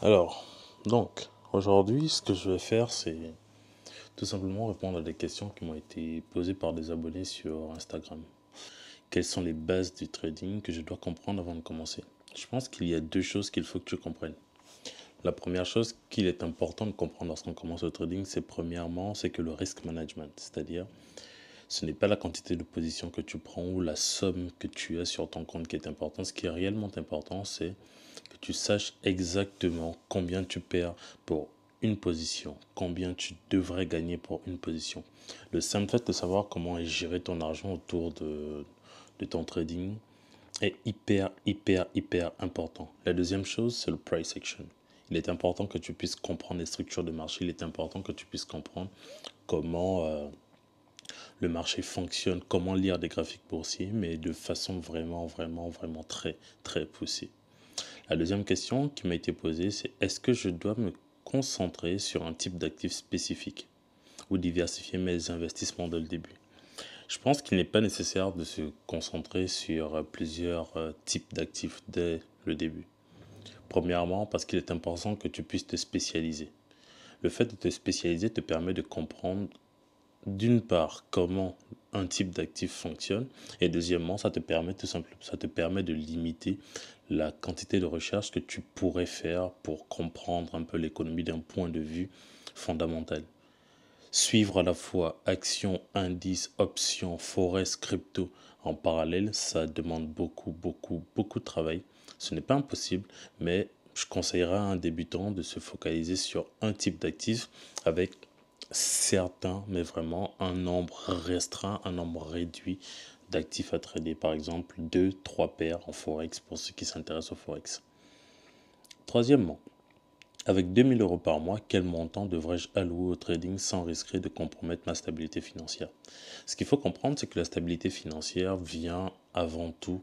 Alors, aujourd'hui, ce que je vais faire, c'est tout simplement répondre à des questions qui m'ont été posées par des abonnés sur Instagram. Quelles sont les bases du trading que je dois comprendre avant de commencer? Je pense qu'il y a deux choses qu'il faut que tu comprennes. La première chose qu'il est important de comprendre lorsqu'on commence le trading, c'est que le risk management, c'est-à-dire ce n'est pas la quantité de positions que tu prends ou la somme que tu as sur ton compte qui est important. Ce qui est réellement important, c'est que tu saches exactement combien tu perds pour une position, combien tu devrais gagner pour une position. Le simple fait de savoir comment gérer ton argent autour de ton trading est hyper important. La deuxième chose, c'est le price action. Il est important que tu puisses comprendre les structures de marché. Il est important que tu puisses comprendre comment le marché fonctionne, comment lire des graphiques boursiers, mais de façon vraiment très poussée. La deuxième question qui m'a été posée, c'est est-ce que je dois me concentrer sur un type d'actif spécifique ou diversifier mes investissements dès le début? Je pense qu'il n'est pas nécessaire de se concentrer sur plusieurs types d'actifs dès le début. Premièrement, parce qu'il est important que tu puisses te spécialiser. Le fait de te spécialiser te permet de comprendre d'une part comment un type d'actif fonctionne et deuxièmement ça te permet de limiter la quantité de recherche que tu pourrais faire pour comprendre un peu l'économie d'un point de vue fondamental. Suivre à la fois actions, indices, options, forex, crypto en parallèle, ça demande beaucoup de travail. Ce n'est pas impossible, mais je conseillerais à un débutant de se focaliser sur un type d'actif avec certains, mais vraiment un nombre restreint, un nombre réduit d'actifs à trader. Par exemple, 2, 3 paires en Forex pour ceux qui s'intéressent au Forex. Troisièmement, avec 2 000 € par mois, quel montant devrais-je allouer au trading sans risquer de compromettre ma stabilité financière? Ce qu'il faut comprendre, c'est que la stabilité financière vient avant tout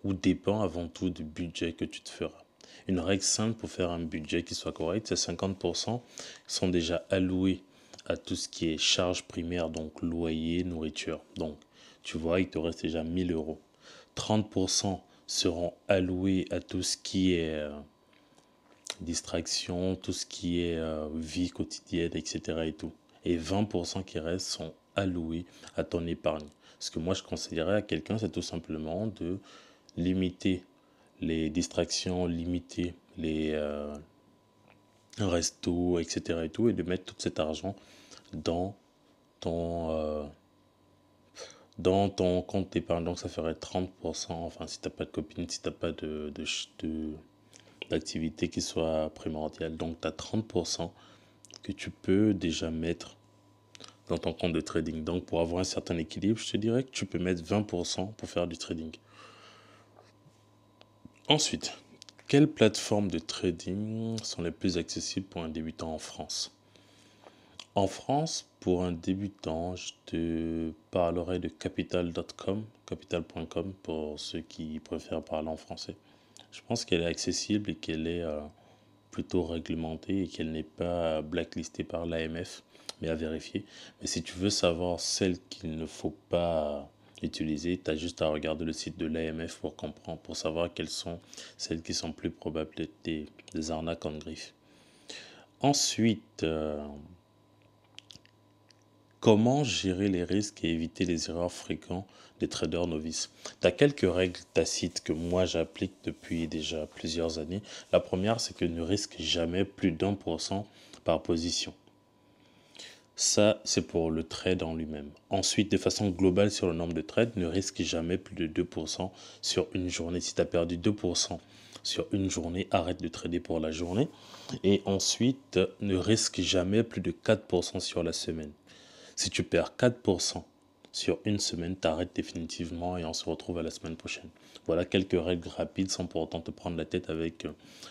ou dépend avant tout du budget que tu te feras. Une règle simple pour faire un budget qui soit correct, c'est 50% sont déjà alloués à tout ce qui est charges primaires, donc loyer, nourriture. Donc, tu vois, il te reste déjà 1 000 €. 30% seront alloués à tout ce qui est distraction, tout ce qui est vie quotidienne, etc. et tout. Et 20% qui restent sont alloués à ton épargne. Ce que moi je conseillerais à quelqu'un, c'est tout simplement de limiter les distractions, limiter les restos, etc. et tout, et de mettre tout cet argent dans ton, euh, dans ton compte d'épargne. Donc ça ferait 30%, enfin si tu n'as pas de copine, si tu n'as pas d'activité qui soit primordiale. Donc tu as 30% que tu peux déjà mettre dans ton compte de trading. Donc pour avoir un certain équilibre, je te dirais que tu peux mettre 20% pour faire du trading. Ensuite, quelles plateformes de trading sont les plus accessibles pour un débutant en France? En France, pour un débutant, je te parlerai de capital.com, capital.com pour ceux qui préfèrent parler en français. Je pense qu'elle est accessible et qu'elle est plutôt réglementée et qu'elle n'est pas blacklistée par l'AMF, mais à vérifier. Mais si tu veux savoir celle qu'il ne faut pas utiliser, tu as juste à regarder le site de l'AMF pour comprendre, pour savoir quelles sont celles qui sont plus probables d'être des arnaques en griffe. Ensuite, comment gérer les risques et éviter les erreurs fréquentes des traders novices? Tu as quelques règles tacites que moi j'applique depuis déjà plusieurs années. La première, c'est que ne risque jamais plus d'1% par position. Ça, c'est pour le trade en lui-même. Ensuite, de façon globale sur le nombre de trades, ne risque jamais plus de 2% sur une journée. Si tu as perdu 2% sur une journée, arrête de trader pour la journée. Et ensuite, ne risque jamais plus de 4% sur la semaine. Si tu perds 4% sur une semaine, t'arrêtes définitivement et on se retrouve à la semaine prochaine. Voilà quelques règles rapides sans pour autant te prendre la tête avec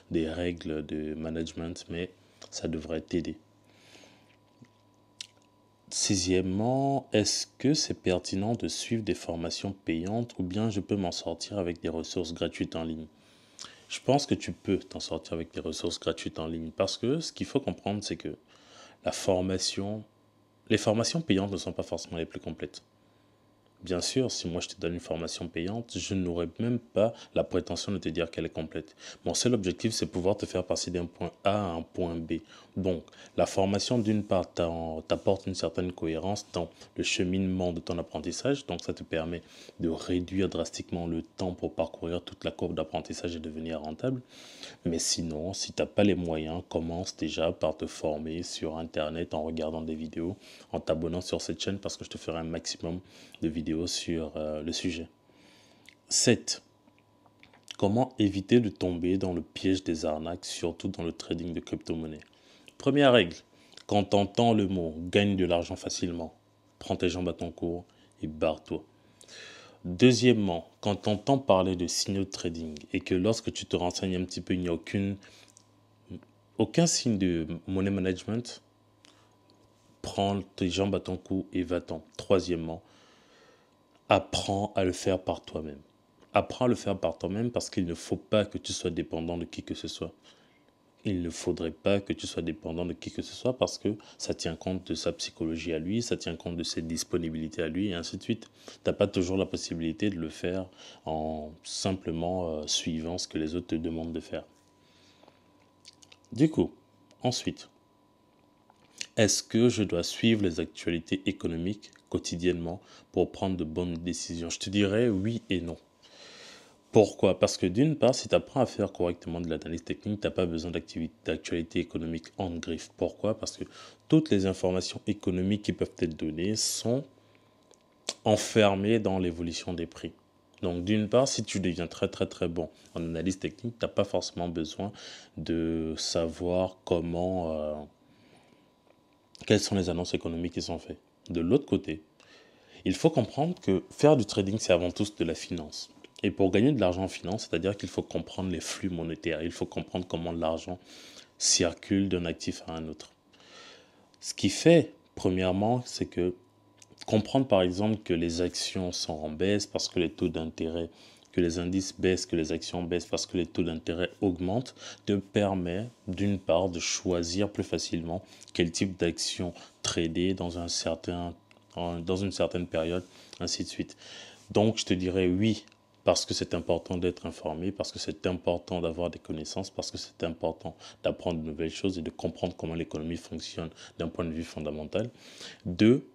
des règles de management, mais ça devrait t'aider. Sixièmement, est-ce que c'est pertinent de suivre des formations payantes ou bien je peux m'en sortir avec des ressources gratuites en ligne? Je pense que tu peux t'en sortir avec des ressources gratuites en ligne parce que ce qu'il faut comprendre, c'est que la formation, les formations payantes ne sont pas forcément les plus complètes. Bien sûr, si moi je te donne une formation payante, je n'aurai même pas la prétention de te dire qu'elle est complète. Mon seul objectif, c'est pouvoir te faire passer d'un point A à un point B. Donc, la formation, d'une part, t'apporte une certaine cohérence dans le cheminement de ton apprentissage. Donc, ça te permet de réduire drastiquement le temps pour parcourir toute la courbe d'apprentissage et devenir rentable. Mais sinon, si tu n'as pas les moyens, commence déjà par te former sur Internet en regardant des vidéos, en t'abonnant sur cette chaîne parce que je te ferai un maximum de vidéos sur le sujet. 7. Comment éviter de tomber dans le piège des arnaques, surtout dans le trading de crypto-monnaie? Première règle, quand tu entends le mot gagne de l'argent facilement, prends tes jambes à ton cou et barre-toi. Deuxièmement, quand tu entends parler de signaux de trading et que lorsque tu te renseignes un petit peu, il n'y a aucun signe de money management, prends tes jambes à ton cou et va-t'en. Troisièmement, apprends à le faire par toi-même. Apprends à le faire par toi-même parce qu'il ne faut pas que tu sois dépendant de qui que ce soit. Il ne faudrait pas que tu sois dépendant de qui que ce soit parce que ça tient compte de sa psychologie à lui, ça tient compte de ses disponibilités à lui et ainsi de suite. Tu n'as pas toujours la possibilité de le faire en simplement suivant ce que les autres te demandent de faire. Du coup, ensuite, est-ce que je dois suivre les actualités économiques quotidiennement pour prendre de bonnes décisions? Je te dirais oui et non. Pourquoi? Parce que d'une part, si tu apprends à faire correctement de l'analyse technique, tu n'as pas besoin d'actualité économique en griffe. Pourquoi? Parce que toutes les informations économiques qui peuvent être données sont enfermées dans l'évolution des prix. Donc d'une part, si tu deviens très bon en analyse technique, tu n'as pas forcément besoin de savoir quelles sont les annonces économiques qui sont faites. De l'autre côté, il faut comprendre que faire du trading, c'est avant tout de la finance. Et pour gagner de l'argent en finance, c'est-à-dire qu'il faut comprendre les flux monétaires, il faut comprendre comment l'argent circule d'un actif à un autre. Ce qui fait, premièrement, c'est que comprendre par exemple que les actions sont en baisse parce que les taux d'intérêt, que les indices baissent, que les actions baissent parce que les taux d'intérêt augmentent, te permet d'une part de choisir plus facilement quel type d'action trader dans une certaine période, ainsi de suite. Donc je te dirais oui, parce que c'est important d'être informé, parce que c'est important d'avoir des connaissances, parce que c'est important d'apprendre de nouvelles choses et de comprendre comment l'économie fonctionne d'un point de vue fondamental. Deux,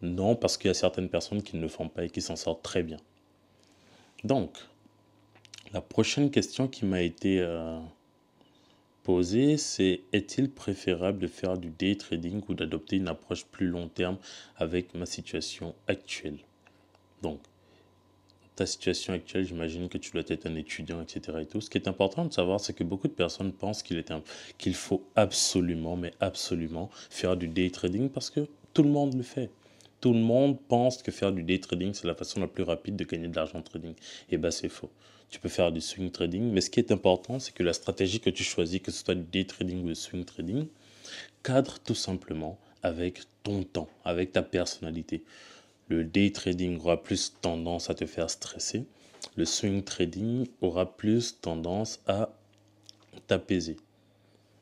non, parce qu'il y a certaines personnes qui ne le font pas et qui s'en sortent très bien. Donc, la prochaine question qui m'a été posée, c'est est-il préférable de faire du day trading ou d'adopter une approche plus long terme avec ma situation actuelle? Donc, ta situation actuelle, j'imagine que tu dois être un étudiant, etc. et tout. Ce qui est important de savoir, c'est que beaucoup de personnes pensent qu'il faut absolument, mais absolument faire du day trading parce que tout le monde le fait. Tout le monde pense que faire du day trading, c'est la façon la plus rapide de gagner de l'argent en trading. Et bien, c'est faux. Tu peux faire du swing trading, mais ce qui est important, c'est que la stratégie que tu choisis, que ce soit du day trading ou du swing trading, cadre tout simplement avec ton temps, avec ta personnalité. Le day trading aura plus tendance à te faire stresser. Le swing trading aura plus tendance à t'apaiser.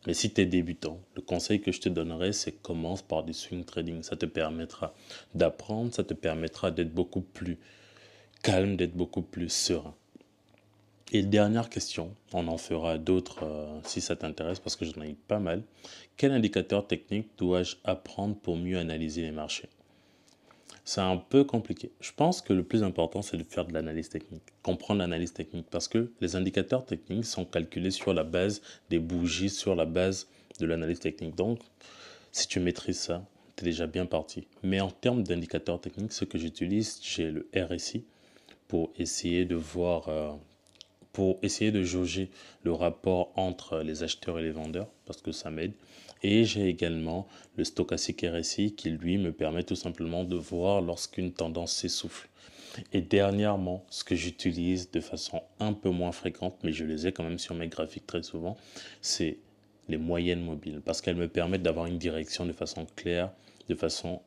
Mais si tu es débutant, le conseil que je te donnerai, c'est commence par du swing trading. Ça te permettra d'apprendre, ça te permettra d'être beaucoup plus calme, d'être beaucoup plus serein. Et dernière question, on en fera d'autres si ça t'intéresse parce que j'en ai eu pas mal. Quel indicateur technique dois-je apprendre pour mieux analyser les marchés? C'est un peu compliqué. Je pense que le plus important, c'est de faire de l'analyse technique, comprendre l'analyse technique, parce que les indicateurs techniques sont calculés sur la base des bougies, sur la base de l'analyse technique. Donc, si tu maîtrises ça, tu es déjà bien parti. Mais en termes d'indicateurs techniques, ce que j'utilise, j'ai le RSI pour essayer de voir, pour essayer de jauger le rapport entre les acheteurs et les vendeurs, parce que ça m'aide. Et j'ai également le stochastique RSI qui, lui, me permet tout simplement de voir lorsqu'une tendance s'essouffle. Et dernièrement, ce que j'utilise de façon un peu moins fréquente, mais je les ai quand même sur mes graphiques très souvent, c'est les moyennes mobiles, parce qu'elles me permettent d'avoir une direction de façon claire, de façon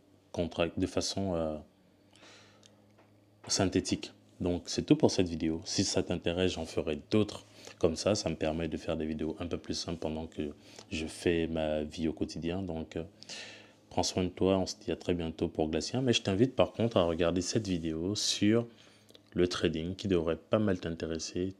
synthétique. Donc c'est tout pour cette vidéo. Si ça t'intéresse, j'en ferai d'autres comme ça me permet de faire des vidéos un peu plus simples pendant que je fais ma vie au quotidien. Donc Prends soin de toi, on se dit à très bientôt pour Glacier. Mais je t'invite par contre à regarder cette vidéo sur le trading qui devrait pas mal t'intéresser.